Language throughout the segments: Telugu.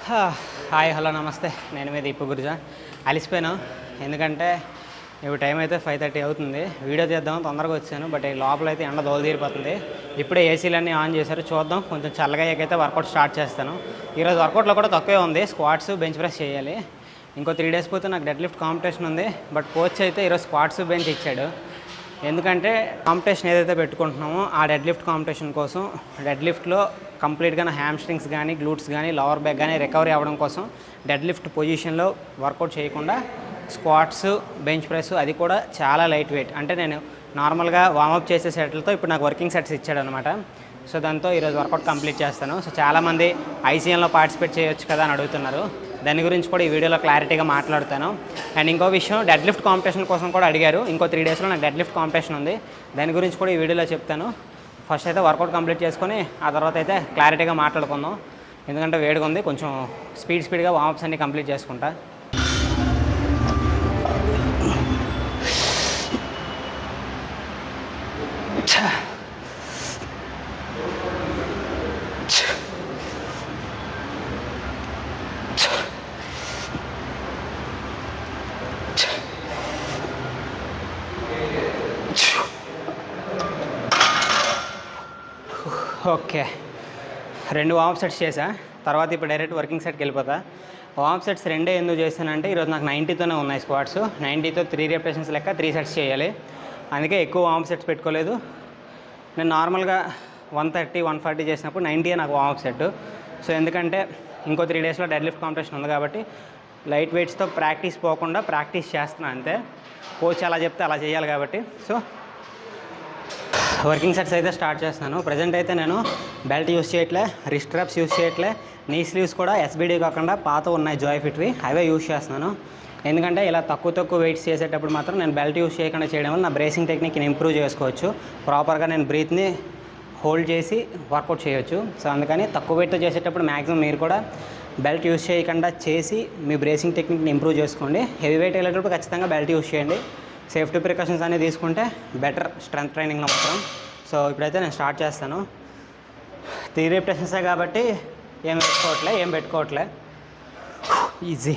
హాయ్ హలో నమస్తే, నేను మీ దీపు గురుజా. అలిసిపోయాను ఎందుకంటే ఇప్పుడు టైం అయితే 5:30 అవుతుంది. వీడియో తీద్దాం తొందరగా వచ్చాను, బట్ లోపల అయితే ఎండ దోలు తీరిపోతుంది. ఇప్పుడే ఏసీలన్నీ ఆన్ చేశారు, చూద్దాం కొంచెం చల్లగా అయ్యాకైతే వర్కౌట్ స్టార్ట్ చేస్తాను. ఈరోజు వర్కౌట్లో కూడా తక్కువే ఉంది, స్క్వాట్స్ బెంచ్ ప్రెస్ చేయాలి. ఇంకో 3 days పోతే నాకు డెడ్ లిఫ్ట్ కాంపిటీషన్ ఉంది, బట్ కోచ్ అయితే ఈరోజు స్క్వాట్స్ బెంచ్ ఇచ్చాడు. ఎందుకంటే కాంపిటీషన్ ఏదైతే పెట్టుకుంటున్నామో ఆ డెడ్ లిఫ్ట్ కాంపిటీషన్ కోసం డెడ్ లిఫ్ట్లో కంప్లీట్గా నా హ్యామ్ స్ట్రింగ్స్ కానీ గ్లూట్స్ కానీ లోవర్ బ్యాక్ కానీ రికవరీ అవ్వడం కోసం డెడ్ లిఫ్ట్ పొజిషన్లో వర్కౌట్ చేయకుండా స్క్వాట్స్ బెంచ్ ప్రెస్ అది కూడా చాలా లైట్ వెయిట్, అంటే నేను నార్మల్గా వార్మప్ చేసే సెట్లతో ఇప్పుడు నాకు వర్కింగ్ సెట్స్ ఇచ్చాడనమాట. సో దాంతో ఈరోజు వర్కౌట్ కంప్లీట్ చేస్తాను. సో చాలామంది ఐసీఎంలో పార్టిసిపేట్ చేయొచ్చు కదా అని అడుగుతున్నారు, దాని గురించి కూడా ఈ వీడియోలో క్లారిటీగా మాట్లాడుతాను. అండ్ ఇంకో విషయం, డెడ్ లిఫ్ట్ కాంపిటీషన్ కోసం కూడా అడిగారు. ఇంకో 3 daysలో నాకు డెడ్ లిఫ్ట్ కాంపిటీషన్ ఉంది, దాని గురించి కూడా ఈ వీడియోలో చెప్తాను. ఫస్ట్ అయితే వర్కౌట్ కంప్లీట్ చేసుకొని ఆ తర్వాత అయితే క్లారిటీగా మాట్లాడుకుందాం. ఎందుకంటే వేడిగా ఉంది, కొంచెం స్పీడ్గా వార్మప్స్ అన్ని కంప్లీట్ చేసుకుంటా. ఓకే, 2 వార్మప్ సెట్స్ చేసా, తర్వాత ఇప్పుడు డైరెక్ట్ వర్కింగ్ సెట్కి వెళ్ళిపోతా. వార్మప్ సెట్స్ 2 ఎందుకు చేశానంటే ఈరోజు నాకు 90తోనే ఉన్నాయి స్క్వాట్స్. 90తో 3 repetitions లెక్క 3 sets చేయాలి, అందుకే ఎక్కువ వార్మప్ సెట్స్ పెట్టుకోలేదు. నేను నార్మల్గా 130, 140 చేసినప్పుడు 90 నాకు వార్మప్ సెట్. సో ఎందుకంటే ఇంకో 3 daysలో డెడ్ లిఫ్ట్ కాంపిటీషన్ ఉంది కాబట్టి లైట్ వెయిట్స్తో ప్రాక్టీస్ పోకుండా ప్రాక్టీస్ చేస్తున్నాను అంతే. కోచ్ అలా చెప్తే అలా చేయాలి కాబట్టి. సో వర్కింగ్ సెట్స్ అయితే స్టార్ట్ చేస్తున్నాను. ప్రజెంట్ అయితే నేను బెల్ట్ యూస్ చేయట్లే, రిస్ట్ స్ట్రాప్స్ యూస్ చేయట్లే, నీ స్లీవ్స్ కూడా ఎస్బీడీ కాకుండా పాత ఉన్నాయి జాయ్ ఫిట్వి, అవే యూస్ చేస్తున్నాను. ఎందుకంటే ఇలా తక్కువ వెయిట్స్ చేసేటప్పుడు మాత్రం నేను బెల్ట్ యూస్ చేయకుండా చేయడం వల్ల నా బ్రేసింగ్ టెక్నిక్ని ఇంప్రూవ్ చేసుకోవచ్చు, ప్రాపర్గా నేను బ్రీత్ని హోల్డ్ చేసి వర్కౌట్ చేయొచ్చు. సో అందుకని తక్కువ వెయిట్తో చేసేటప్పుడు మ్యాక్సిమం మీరు కూడా బెల్ట్ యూస్ చేయకుండా చేసి మీ బ్రేసింగ్ టెక్నిక్ని ఇంప్రూవ్ చేసుకోండి. హెవీ వెయిట్ వెళ్ళేటప్పుడు ఖచ్చితంగా బెల్ట్ యూస్ చేయండి. సేఫ్టీ ప్రికాషన్స్ అనేది తీసుకుంటే బెటర్ స్ట్రెంత్ ట్రైనింగ్లో మాత్రం. సో ఇప్పుడైతే నేను స్టార్ట్ చేస్తాను. 3 repetitions కాబట్టి ఏం పెట్టుకోవట్లే. Easy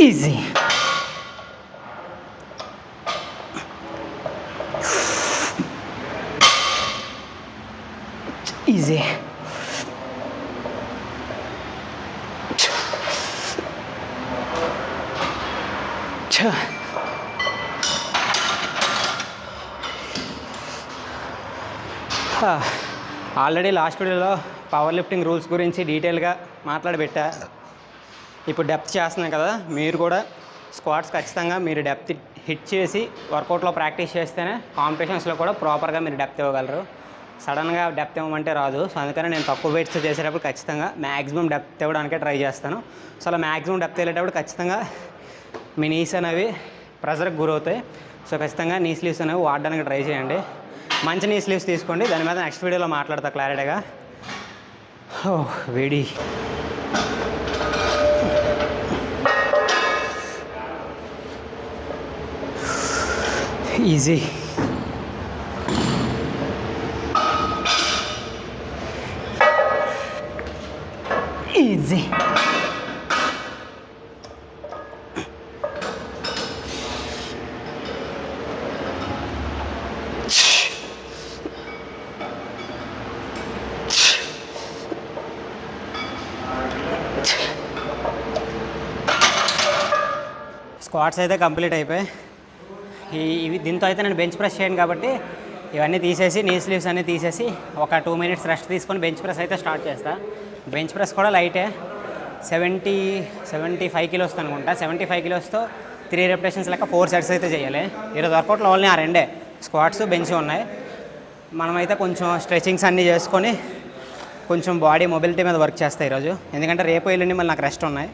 easy easy already last వీడియోలో పవర్ లిఫ్టింగ్ రూల్స్ గురించి డీటెయిల్గా మాట్లాడబెట్టా. ఇప్పుడు డెప్త్ చేస్తున్నాను కదా, మీరు కూడా స్క్వాట్స్ ఖచ్చితంగా మీరు డెప్త్ హిట్ చేసి వర్కౌట్లో ప్రాక్టీస్ చేస్తేనే కాంపిటీషన్స్లో కూడా ప్రాపర్గా మీరు డెప్త్ ఇవ్వగలరు. సడన్గా డెప్త్ ఇవ్వమంటే రాదు. సో అందుకని నేను తక్కువ వెయిట్స్ చేసేటప్పుడు ఖచ్చితంగా మ్యాక్సిమం డెప్త్ ఇవ్వడానికే ట్రై చేస్తాను. సో అలా మ్యాక్సిమం డెప్త్ వెళ్ళేటప్పుడు ఖచ్చితంగా మీ నీస్ అనేవి ప్రెజర్కి గురవుతాయి. సో ఖచ్చితంగా నీ స్లీవ్స్ అనేవి వాడడానికి ట్రై చేయండి. మంచి నీ స్లీవ్స్ తీసుకోండి, దాని మీద నెక్స్ట్ వీడియోలో మాట్లాడతా క్లారిటీగా. వేడి ఈజీ ఈజీ స్క్వాట్స్ అయితే కంప్లీట్ అయిపోయాయి. ఇవి దీంతో అయితే నేను బెంచ్ ప్రెస్ చేయను కాబట్టి ఇవన్నీ తీసేసి నీ స్లీవ్స్ అన్నీ తీసేసి ఒక 2 minutes రెస్ట్ తీసుకొని బెంచ్ ప్రెస్ అయితే స్టార్ట్ చేస్తా. బెంచ్ ప్రెస్ కూడా లైటే, 75 kilos అనుకుంటా. 75 kilosతో 3 repetitions లెక్క 4 sets అయితే చేయాలి. ఈరోజు వర్కౌట్లో ఓన్లీ ఆ 2 స్క్వాట్స్ బెంచ్ ఉన్నాయి. మనమైతే కొంచెం స్ట్రెచింగ్స్ అన్నీ చేసుకొని కొంచెం బాడీ మొబిలిటీ మీద వర్క్ చేస్తాయి ఈరోజు, ఎందుకంటే రేపు ఎల్లుండి మళ్ళీ నాకు రెస్ట్ ఉన్నాయి.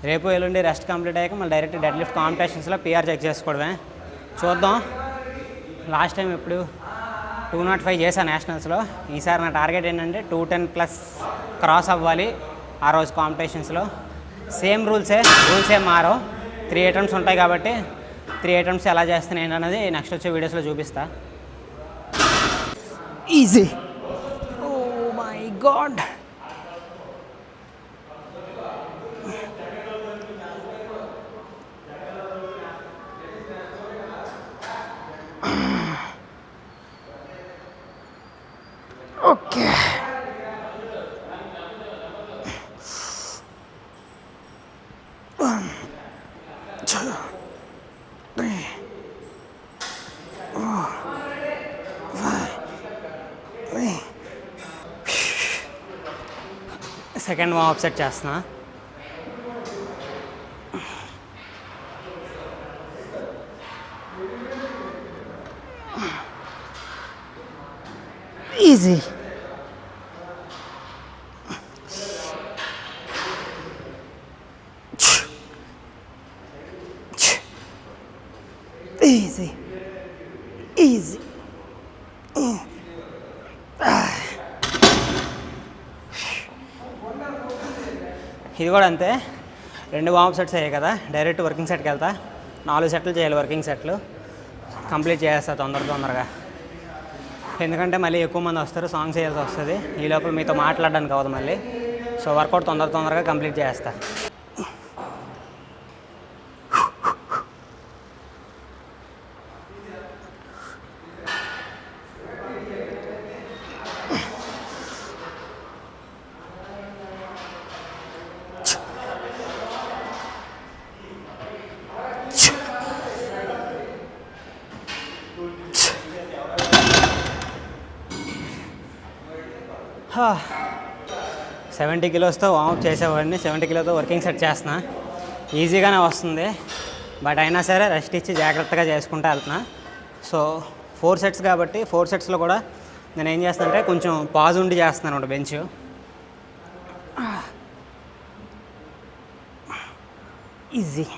రేపు ఎల్లుండి రెస్ట్ కంప్లీట్ అయ్యాక మళ్ళీ డైరెక్ట్ డెడ్ లిఫ్ట్ కాంపిటీషన్స్లో పిఆర్ చెక్ చేసుకోవడమే. చూద్దాం, లాస్ట్ టైం ఎప్పుడు 205 చేశాను నేషనల్స్లో. ఈసారి నా టార్గెట్ ఏంటంటే 210+ క్రాస్ అవ్వాలి ఆ రోజు కాంపిటీషన్స్లో. సేమ్ రూల్సే మారో 3 అటెంప్ట్స్ ఉంటాయి కాబట్టి 3 ఐటమ్స్ ఎలా చేస్తున్నాను అనేది నెక్స్ట్ వచ్చే వీడియోస్లో చూపిస్తా. Easy. Oh my god. Okay. Second warm set చేస్తున్నా. ఈజీ. Easy easy. ఇది కూడా అంతే. 2 వార్మ్ సెట్స్ అయ్యాయి కదా, డైరెక్ట్ వర్కింగ్ సెట్కి వెళ్తా. 4 సెట్లు చేయాలి వర్కింగ్ సెట్లు. కంప్లీట్ చేస్తా తొందరగా, ఎందుకంటే మళ్ళీ ఎక్కువ మంది వస్తారు, సాంగ్స్ వేయాల్సి వస్తుంది. ఈ లోపల మీతో మాట్లాడడానికి అవ్వదు మళ్ళీ. సో వర్కౌట్ తొందరగా కంప్లీట్ చేస్తా. హా, 70 కిలోస్తో వార్మప్ చేసేవాడిని. 70 కిలోతో వర్కింగ్ సెట్ చేస్తున్నా. ఈజీగానే వస్తుంది, బట్ అయినా సరే రెస్ట్ ఇచ్చి జాగ్రత్తగా చేసుకుంటూ వెళ్తున్నా. సో 4 సెట్స్ కాబట్టి 4 సెట్స్లో కూడా నేను ఏం చేస్తానంటే కొంచెం పాజ్ ఉండి చేస్తున్నాను అనమాట. Bench easy.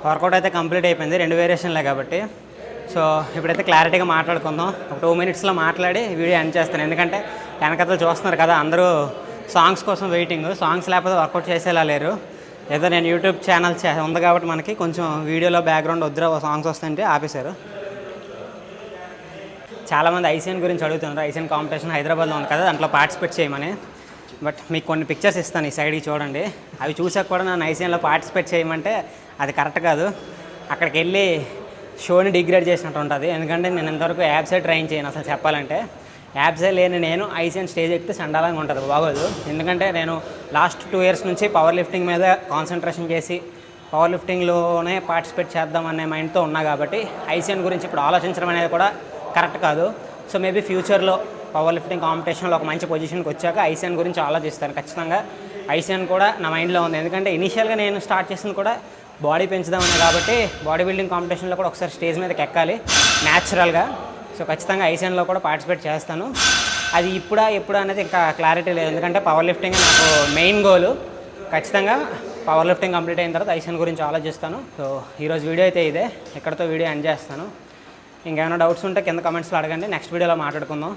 వర్కౌట్ అయితే కంప్లీట్ అయిపోయింది, 2 వేరియేషన్లే కాబట్టి. సో ఇప్పుడైతే క్లారిటీగా మాట్లాడుకుందాం. ఒక 2 మినిట్స్లో మాట్లాడి వీడియో ఎండ్ చేస్తాను, ఎందుకంటే వెనకతలు చూస్తున్నారు కదా, అందరూ సాంగ్స్ కోసం వెయిటింగ్. సాంగ్స్ లేకపోతే వర్కౌట్ చేసేలా లేరు. ఏదో నేను యూట్యూబ్ ఛానల్ ఉంది కాబట్టి మనకి కొంచెం వీడియోలో బ్యాక్గ్రౌండ్ వద్దురా సాంగ్స్ వస్తుంటే ఆపేశారు. చాలామంది ఐసీఎన్ గురించి అడుగుతున్నారు. ఐసీఎన్ కాంపిటీషన్ హైదరాబాద్లో ఉంది కదా, దాంట్లో పార్టిసిపేట్ చేయమని. బట్ మీకు కొన్ని పిక్చర్స్ ఇస్తాను, ఈ సైడ్కి చూడండి. అవి చూసాక కూడా నన్ను ఐసీఎన్లో పార్టిసిపేట్ చేయమంటే అది కరెక్ట్ కాదు. అక్కడికి వెళ్ళి షోని డిగ్రేడ్ చేసినట్టు ఉంటుంది. ఎందుకంటే నేను ఇంతవరకు యాప్సే ట్రైన్ చేయను అసలు చెప్పాలంటే. యాప్సే లేని నేను ఐసీఎన్ స్టేజ్ ఎక్కితే చండాలంగా ఉంటుంది, బాగోదు. ఎందుకంటే నేను లాస్ట్ 2 ఇయర్స్ నుంచి పవర్ లిఫ్టింగ్ మీద కాన్సన్ట్రేషన్ చేసి పవర్ లిఫ్టింగ్లోనే పార్టిసిపేట్ చేద్దామనే మైండ్తో ఉన్నా కాబట్టి ఐసీఎన్ గురించి ఇప్పుడు ఆలోచించడం అనేది కూడా కరెక్ట్ కాదు. సో మేబీ ఫ్యూచర్లో పవర్ లిఫ్టింగ్ కాంపిటీషన్లో ఒక మంచి పొజిషన్కి వచ్చాక ఐసీఎన్ గురించి ఆలోచిస్తాను ఖచ్చితంగా. ఐసీఎన్ కూడా నా మైండ్లో ఉంది, ఎందుకంటే ఇనీషియల్గా నేను స్టార్ట్ చేసింది కూడా బాడీ పెంచుదామని కాబట్టి బాడీ బిల్డింగ్ కాంపిటీషన్లో కూడా ఒకసారి స్టేజ్ మీదకి ఎక్కాలి న్యాచురల్గా. సో ఖచ్చితంగా ఐసీఎన్లో కూడా పార్టిసిపేట్ చేస్తాను. అది ఎప్పుడు అనేది ఇంకా క్లారిటీ లేదు, ఎందుకంటే పవర్ లిఫ్టింగ్ నాకు మెయిన్ గోలు. ఖచ్చితంగా పవర్ లిఫ్టింగ్ కంప్లీట్ అయిన తర్వాత ఐసీఎన్ గురించి ఆలోచిస్తాను. సో ఈరోజు వీడియో అయితే ఇదే, ఇక్కడతో వీడియో ఎండ్ చేస్తాను. ఇంకేమైనా డౌట్స్ ఉంటే కింద కమెంట్స్లో అడగండి, నెక్స్ట్ వీడియోలో మాట్లాడుకుందాం.